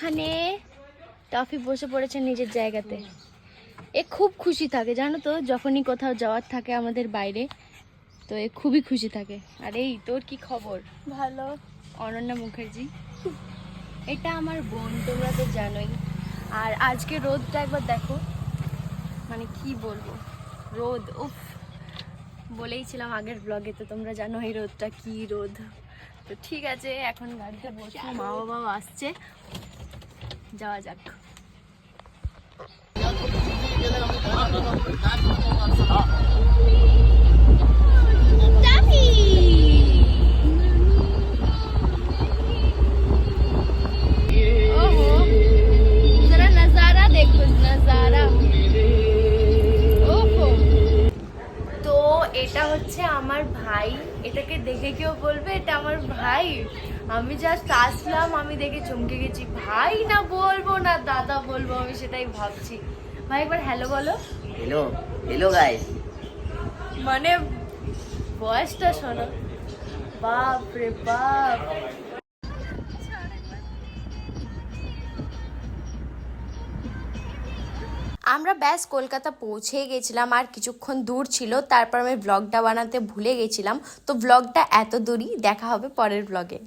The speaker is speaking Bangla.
এখানে টফি বসে পড়েছে নিজের জায়গাতে। এ খুব খুশি থাকে জানো তো, যখনই কোথাও যাওয়ার থাকে আমাদের বাইরে, তো এ খুবই খুশি থাকে। আর এই তোর কি খবর? ভালো। অনন্যা মুখার্জি, এটা আমার বোন, তোমরা তো জানোই। আর আজকে রোদটা একবার দেখো, মানে কি বলবো, রোদ উফ। বলেইছিলাম আগের ব্লগে, তো তোমরা জানো এই রোদটা কি রোদ। তো ঠিক আছে, এখন গাড়িতে বসে মা বাবাও আসছে, যাওয়া যাক। এটা হচ্ছে আমার ভাই, এটাকে দেখে কেউ বলবে এটা আমার ভাই? আমি জাস্ট আসলাম, আমি দেখে চমকে গেছি। ভাই না বলবো না দাদা বলবো, আমি সেটাই ভাবছি। ভাই একবার হ্যালো বলো। Hello hello guys. মানে বয়সটা শোনো, বাপ রে বাপ। আমরা ব্যাস কলকাতা পৌঁছে গেছিলাম, আর কিছুক্ষণ দূর ছিল, তারপর আমি ব্লগটা বানাতে ভুলে গেছিলাম। তো ব্লগটা এত দূরই, দেখা হবে পরের ব্লগে।